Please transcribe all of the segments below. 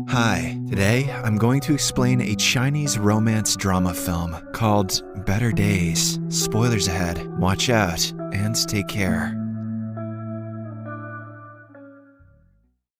Hi, today I'm going to explain a Chinese romance drama film called Better Days. Spoilers ahead, watch out, and take care.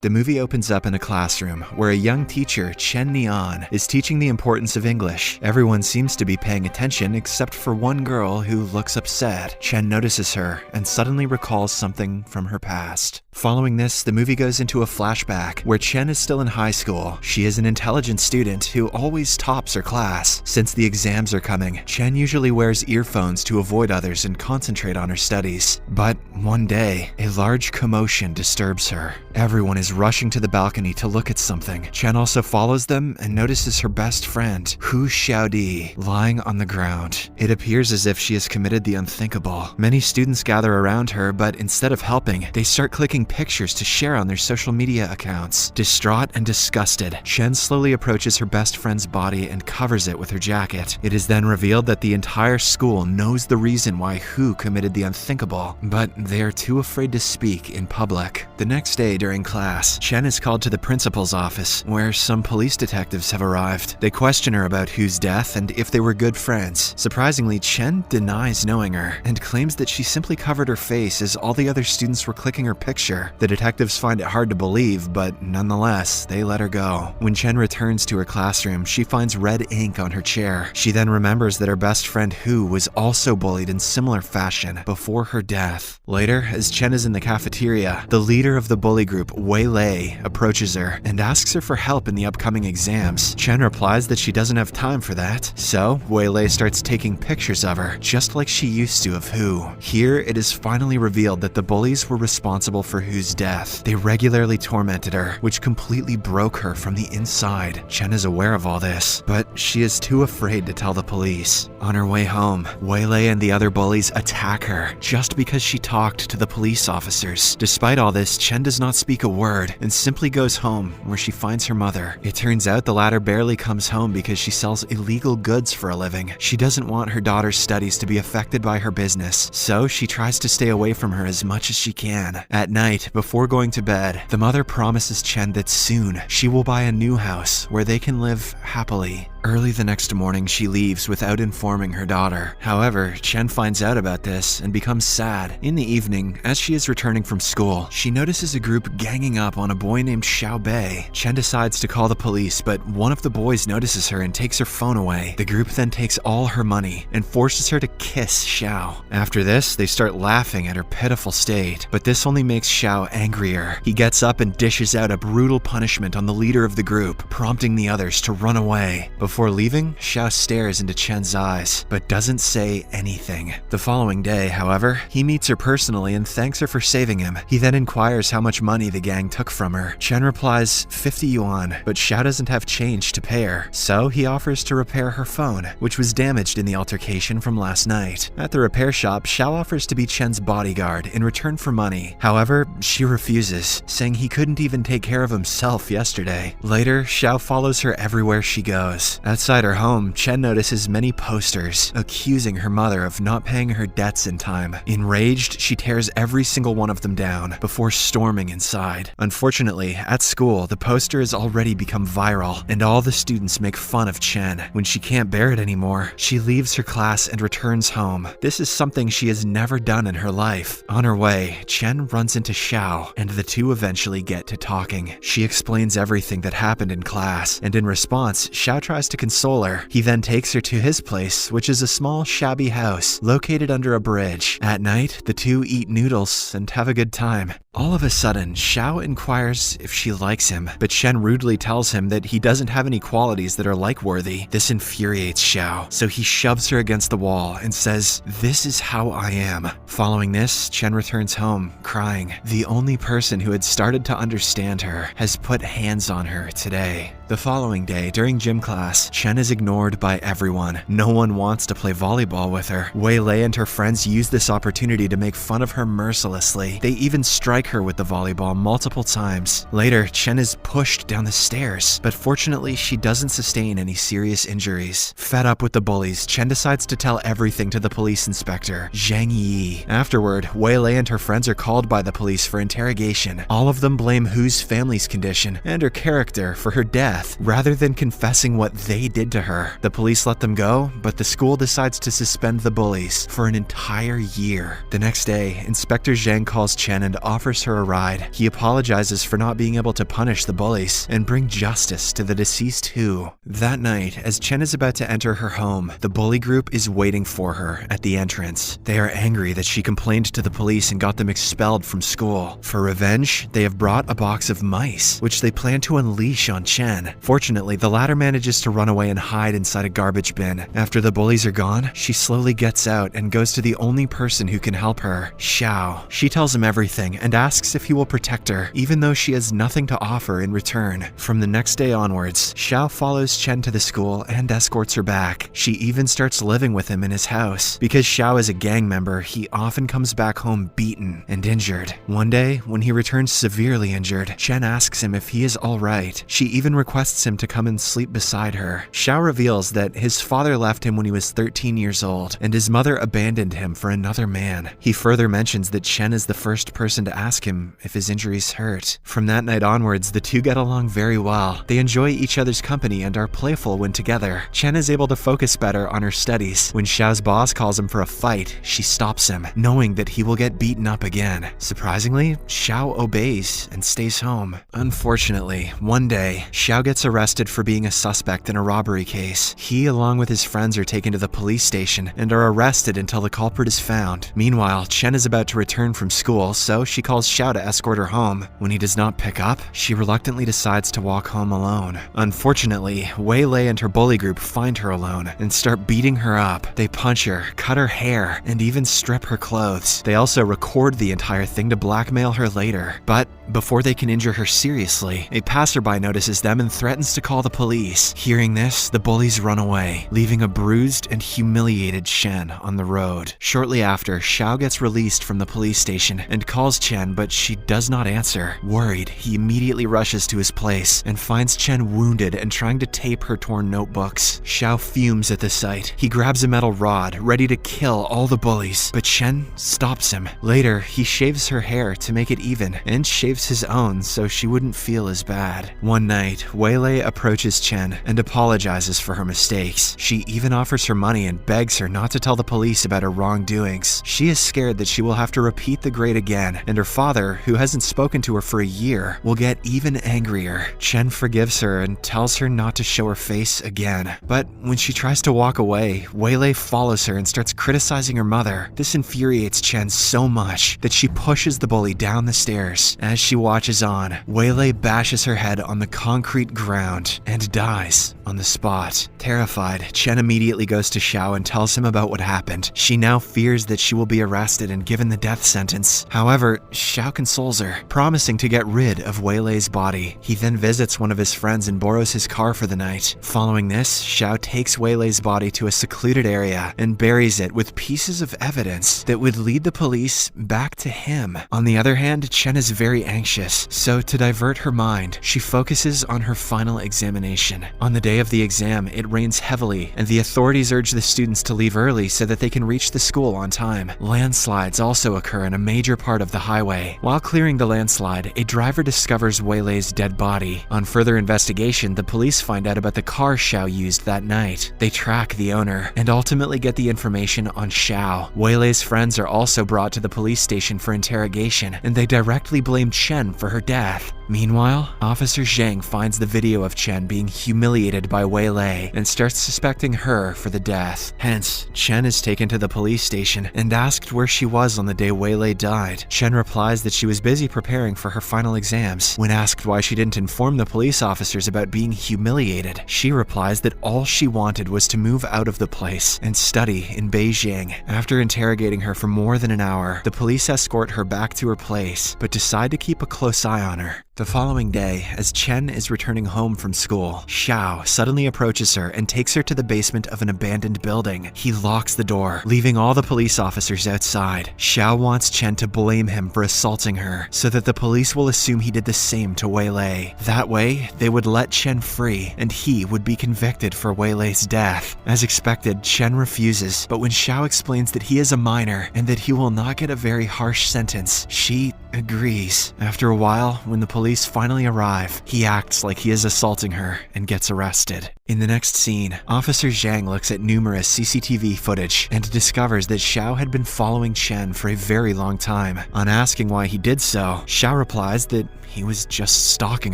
The movie opens up in a classroom where a young teacher, Chen Nian, is teaching the importance of English. Everyone seems to be paying attention except for one girl who looks upset. Chen notices her and suddenly recalls something from her past. Following this, the movie goes into a flashback where Chen is still in high school. She is an intelligent student who always tops her class. Since the exams are coming, Chen usually wears earphones to avoid others and concentrate on her studies. But one day, a large commotion disturbs her. Everyone is rushing to the balcony to look at something. Chen also follows them and notices her best friend, Hu Xiaodi, lying on the ground. It appears as if she has committed the unthinkable. Many students gather around her, but instead of helping, they start clicking pictures to share on their social media accounts. Distraught and disgusted, Chen slowly approaches her best friend's body and covers it with her jacket. It is then revealed that the entire school knows the reason why Hu committed the unthinkable, but they are too afraid to speak in public. The next day during class, Chen is called to the principal's office, where some police detectives have arrived. They question her about Hu's death and if they were good friends. Surprisingly, Chen denies knowing her and claims that she simply covered her face as all the other students were clicking her picture. The detectives find it hard to believe, but nonetheless, they let her go. When Chen returns to her classroom, she finds red ink on her chair. She then remembers that her best friend Hu was also bullied in similar fashion before her death. Later, as Chen is in the cafeteria, the leader of the bully group, Wei Lei, approaches her and asks her for help in the upcoming exams. Chen replies that she doesn't have time for that, so Wei Lei starts taking pictures of her, just like she used to of Hu. Here, it is finally revealed that the bullies were responsible for Hu's death. They regularly tormented her, which completely broke her from the inside. Chen is aware of all this, but she is too afraid to tell the police. On her way home, Wei Lei and the other bullies attack her just because she talked to the police officers. Despite all this, Chen does not speak a word and simply goes home, where she finds her mother. It turns out the latter barely comes home because she sells illegal goods for a living. She doesn't want her daughter's studies to be affected by her business, so she tries to stay away from her as much as she can. At night, before going to bed, the mother promises Chen that soon she will buy a new house where they can live happily. Early the next morning, she leaves without informing her daughter. However, Chen finds out about this and becomes sad. In the evening, as she is returning from school, she notices a group ganging up on a boy named Xiao Bei. Chen decides to call the police, but one of the boys notices her and takes her phone away. The group then takes all her money and forces her to kiss Xiao. After this, they start laughing at her pitiful state, but this only makes Xiao angrier. He gets up and dishes out a brutal punishment on the leader of the group, prompting the others to run away. Before leaving, Xiao stares into Chen's eyes, but doesn't say anything. The following day, however, he meets her personally and thanks her for saving him. He then inquires how much money the gang took from her. Chen replies 50 yuan, but Xiao doesn't have change to pay her, so he offers to repair her phone, which was damaged in the altercation from last night. At the repair shop, Xiao offers to be Chen's bodyguard in return for money. However, she refuses, saying he couldn't even take care of himself yesterday. Later, Xiao follows her everywhere she goes. Outside her home, Chen notices many posters accusing her mother of not paying her debts in time. Enraged, she tears every single one of them down before storming inside. Unfortunately, at school, the poster has already become viral, and all the students make fun of Chen. When she can't bear it anymore, she leaves her class and returns home. This is something she has never done in her life. On her way, Chen runs into Xiao, and the two eventually get to talking. She explains everything that happened in class, and in response, Xiao tries to console her. He then takes her to his place, which is a small, shabby house located under a bridge. At night, the two eat noodles and have a good time. All of a sudden, Xiao inquires if she likes him, but Chen rudely tells him that he doesn't have any qualities that are like-worthy. This infuriates Xiao, so he shoves her against the wall and says, "This is how I am." Following this, Chen returns home, crying. The only person who had started to understand her has put hands on her today. The following day, during gym class, Chen is ignored by everyone. No one wants to play volleyball with her. Wei Lei and her friends use this opportunity to make fun of her mercilessly. They even strike strike her with the volleyball multiple times. Later, Chen is pushed down the stairs, but fortunately she doesn't sustain any serious injuries. Fed up with the bullies, Chen decides to tell everything to the police inspector, Zhang Yi. Afterward, Wei Lei and her friends are called by the police for interrogation. All of them blame Hu's family's condition and her character for her death, rather than confessing what they did to her. The police let them go, but the school decides to suspend the bullies for an entire year. The next day, Inspector Zhang calls Chen and offers her a ride. He apologizes for not being able to punish the bullies and bring justice to the deceased Hu. That night, as Chen is about to enter her home, the bully group is waiting for her at the entrance. They are angry that she complained to the police and got them expelled from school. For revenge, they have brought a box of mice, which they plan to unleash on Chen. Fortunately, the latter manages to run away and hide inside a garbage bin. After the bullies are gone, she slowly gets out and goes to the only person who can help her, Xiao. She tells him everything and asks if he will protect her, even though she has nothing to offer in return. From the next day onwards, Xiao follows Chen to the school and escorts her back. She even starts living with him in his house. Because Xiao is a gang member, he often comes back home beaten and injured. One day, when he returns severely injured, Chen asks him if he is alright. She even requests him to come and sleep beside her. Xiao reveals that his father left him when he was 13 years old, and his mother abandoned him for another man. He further mentions that Chen is the first person to ask him if his injuries hurt. From that night onwards, the two get along very well. They enjoy each other's company and are playful when together. Chen is able to focus better on her studies. When Xiao's boss calls him for a fight, she stops him, knowing that he will get beaten up again. Surprisingly, Xiao obeys and stays home. Unfortunately, one day, Xiao gets arrested for being a suspect in a robbery case. He, along with his friends, are taken to the police station and are arrested until the culprit is found. Meanwhile, Chen is about to return from school, so she calls Xiao to escort her home. When he does not pick up, she reluctantly decides to walk home alone. Unfortunately, Wei Lei and her bully group find her alone and start beating her up. They punch her, cut her hair, and even strip her clothes. They also record the entire thing to blackmail her later. But before they can injure her seriously, a passerby notices them and threatens to call the police. Hearing this, the bullies run away, leaving a bruised and humiliated Chen on the road. Shortly after, Xiao gets released from the police station and calls Chen, but she does not answer. Worried, he immediately rushes to his place and finds Chen wounded and trying to tape her torn notebooks. Xiao fumes at the sight. He grabs a metal rod, ready to kill all the bullies, but Chen stops him. Later, he shaves her hair to make it even and shaves his own so she wouldn't feel as bad. One night, Wei Lei approaches Chen and apologizes for her mistakes. She even offers her money and begs her not to tell the police about her wrongdoings. She is scared that she will have to repeat the grade again, and her father, who hasn't spoken to her for a year, will get even angrier. Chen forgives her and tells her not to show her face again. But when she tries to walk away, Wei Lei follows her and starts criticizing her mother. This infuriates Chen so much that she pushes the bully down the stairs. As she watches on, Wei Lei bashes her head on the concrete ground and dies on the spot. Terrified, Chen immediately goes to Xiao and tells him about what happened. She now fears that she will be arrested and given the death sentence. However, Xiao consoles her, promising to get rid of Wei Lei's body. He then visits one of his friends and borrows his car for the night. Following this, Xiao takes Wei Lei's body to a secluded area and buries it with pieces of evidence that would lead the police back to him. On the other hand, Chen is very anxious, so to divert her mind, she focuses on her final examination. On the day of the exam, it rains heavily, and the authorities urge the students to leave early so that they can reach the school on time. Landslides also occur in a major part of the highway. While clearing the landslide, a driver discovers Wei Lei's dead body. On further investigation, the police find out about the car Xiao used that night. They track the owner and ultimately get the information on Xiao. Wei Lei's friends are also brought to the police station for interrogation, and they directly blame Chen for her death. Meanwhile, Officer Zhang finds the video of Chen being humiliated by Wei Lei and starts suspecting her for the death. Hence, Chen is taken to the police station and asked where she was on the day Wei Lei died. Chen replies that she was busy preparing for her final exams. When asked why she didn't inform the police officers about being humiliated, she replies that all she wanted was to move out of the place and study in Beijing. After interrogating her for more than an hour, the police escort her back to her place, but decide to keep a close eye on her. The following day, as Chen is returning home from school, Xiao suddenly approaches her and takes her to the basement of an abandoned building. He locks the door, leaving all the police officers outside. Xiao wants Chen to blame him for assaulting her, so that the police will assume he did the same to Wei Lei. That way, they would let Chen free, and he would be convicted for Wei Lei's death. As expected, Chen refuses, but when Xiao explains that he is a minor and that he will not get a very harsh sentence, she agrees. After a while, when the police finally arrive, he acts like he is assaulting her and gets arrested. In the next scene, Officer Zhang looks at numerous CCTV footage and discovers that Xiao had been following Chen for a very long time. On asking why he did so, Xiao replies that he was just stalking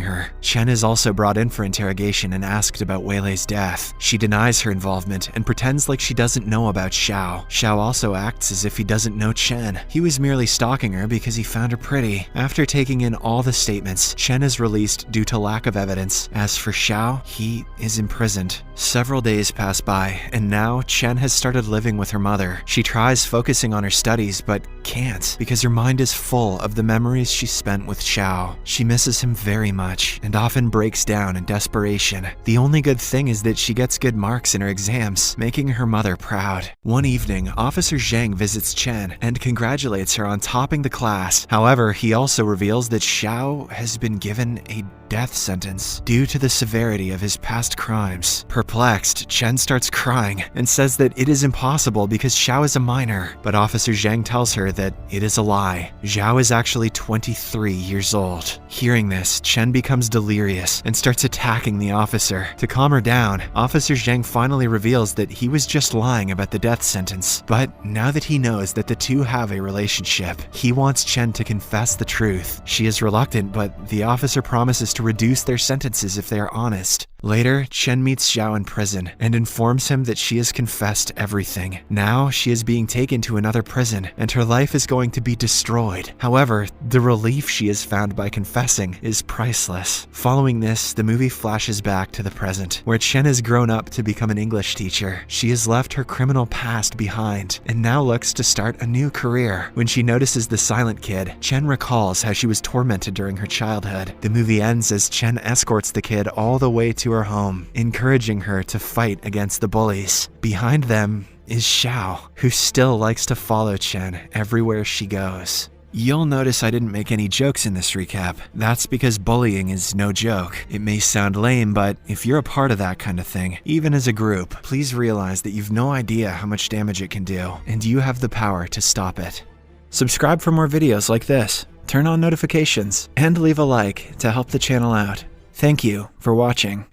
her. Chen is also brought in for interrogation and asked about Wei Lei's death. She denies her involvement and pretends like she doesn't know about Xiao. Xiao also acts as if he doesn't know Chen. He was merely stalking her because he found her pretty. After taking in all the statements, Chen is released due to lack of evidence. As for Xiao, he is imprisoned. Several days pass by, and now Chen has started living with her mother. She tries focusing on her studies, but can't because her mind is full of the memories she spent with Xiao. She misses him very much and often breaks down in desperation. The only good thing is that she gets good marks in her exams, making her mother proud. One evening, Officer Zhang visits Chen and congratulates her on topping the class. However, he also reveals that Xiao has been given a death sentence due to the severity of his past crimes. Perplexed, Chen starts crying and says that it is impossible because Xiao is a minor, but Officer Zhang tells her that it is a lie. Xiao is actually 23 years old. Hearing this, Chen becomes delirious and starts attacking the officer. To calm her down, Officer Zhang finally reveals that he was just lying about the death sentence, but now that he knows that the two have a relationship, he wants Chen to confess the truth. She is reluctant, but the officer promises to reduce their sentences if they are honest. Later, Chen meets Xiao in prison and informs him that she has confessed everything. Now, she is being taken to another prison, and her life is going to be destroyed. However, the relief she has found by confessing is priceless. Following this, the movie flashes back to the present, where Chen has grown up to become an English teacher. She has left her criminal past behind, and now looks to start a new career. When she notices the silent kid, Chen recalls how she was tormented during her childhood. The movie ends as Chen escorts the kid all the way to her home, encouraging her to fight against the bullies. Behind them is Xiao, who still likes to follow Chen everywhere she goes. You'll notice I didn't make any jokes in this recap. That's because bullying is no joke. It may sound lame, but if you're a part of that kind of thing, even as a group, please realize that you've no idea how much damage it can do, and you have the power to stop it. Subscribe for more videos like this, turn on notifications, and leave a like to help the channel out. Thank you for watching.